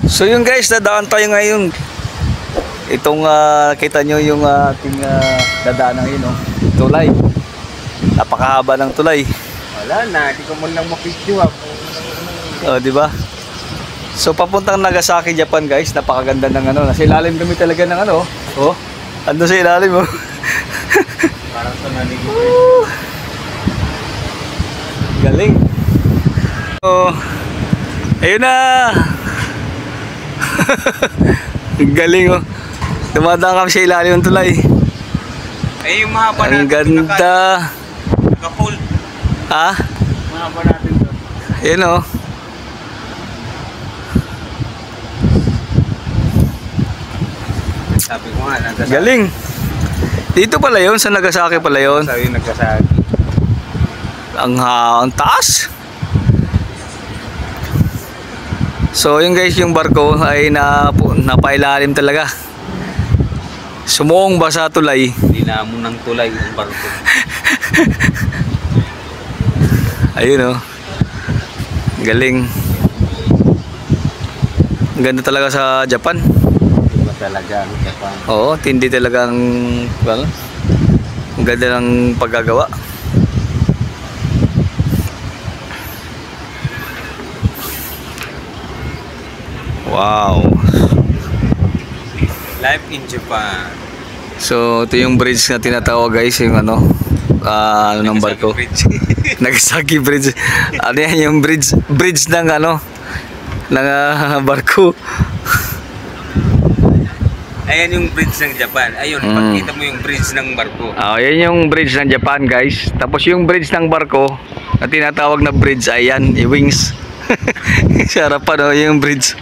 So yun guys, nadaan tayo ngayon. Itong kita nyo yung ating dadaan ngayon, oh. Tulay. Napakahaba ng tulay. Wala na, hindi ko mo lang mapicture. Oh, di ba? So papuntang Nagasaki, Japan guys. Napakaganda ng ano. Nasa ilalim kami talaga ng ano. Oh. Ando sa ilalim, oh. Parang sa naligo. Galing. Oh. Ayun na. Galing, oh. Dumadaan kami sa ilalim ng tulay. Eh, yung mahaba Ang ganda. Naka-fold. Ha? Mahaba natin to. Ayun, oh. Sabi ko nga, Nagasaki. Galing. Dito pala yun, sa Nagasaki pala yun. Sabi yung Nagasaki. Ang taas. So yun guys, yung barko ay napailalim talaga. Sumuong ba sa tulay? Dinamo ng tulay yung barko. Ayun, oh. Galing. Ang ganda talaga sa Japan. Diba talaga ang Japan? Oo, tindi talagang, well, ang ganda ng paggagawa. Wow. Life in Japan. So ito yung bridge na tinatawag guys, yung ano, ano ng barko. Nagasaki Bridge. Ano yan, yung bridge ng ano, ng barko. Ayan yung bridge ng Japan. Ayun, pagkita mo yung bridge ng barko. Yan yung bridge ng Japan guys. Tapos yung bridge ng barko na tinatawag na bridge, ayan, yung wings. Sa harapan, oh, yung bridge.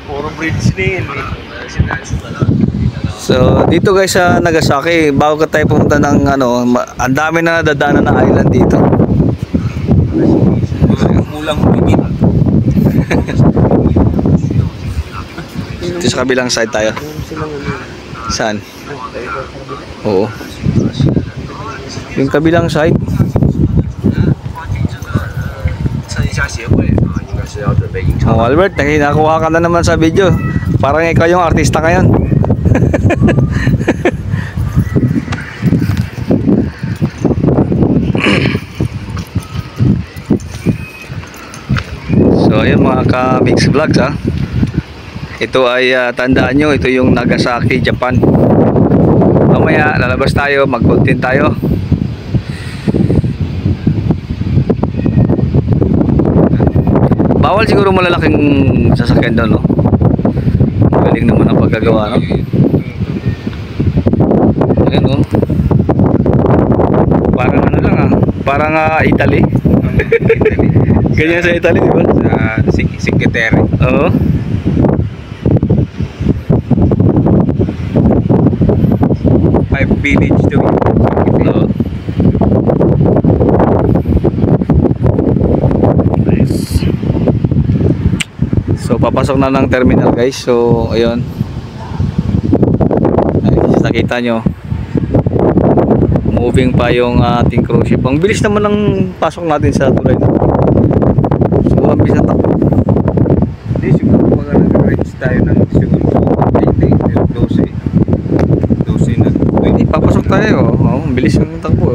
Puro bridge na yun. So dito guys sa Nagasaki, bago ka tayo pumunta ng ano, ang dami na nadadaanan na island dito. Mulang humigit. Ito sa kabilang side tayo. Saan? Oo. Yung kabilang side. Oh, Albert, nakuha ka na naman sa video. Parang ikaw yung artista ngayon. So ayun mga ka-mix vlogs, ha. Ito ay tandaan nyo, ito yung Nagasaki, Japan. Mamaya lalabas tayo, mag-content tayo. Bawal siguro malalaking sasakyan doon, no? Galing naman ang paggagawa, no? Ayan, no? Parang ano lang, parang Italy. Ganyan sa Italy, di ba? Sa Secretary. Oo. Five village to. Oo. Nice. So papasok na ng terminal guys. So ayun. Ay, nakita nyo. Moving pa yung ating cruise ship. Ang bilis naman ng pasok natin sa tulay. So ang bilis na takbo. Hindi, siguro mga nag-reach tayo ng siguro 12 na. Hindi, papasok tayo. Oh, ang bilis ng takbo.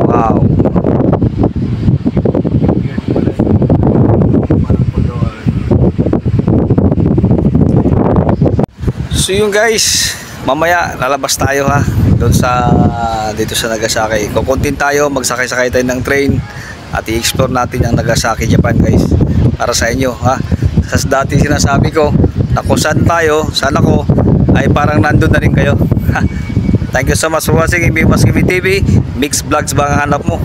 Wow. So yun guys, mamaya lalabas tayo, ha, doon sa dito sa Nagasaki. Kukuntin tayo, magsakay-sakay tayo ng train at i-explore natin ang Nagasaki, Japan guys, para sa inyo, ha. Sa dati sinasabi ko na kung saan tayo, saan ako, ay parang nandun na rin kayo. Thank you so much for watching Ibig Mas TV. Mix Vlogs ba ang hanap mo?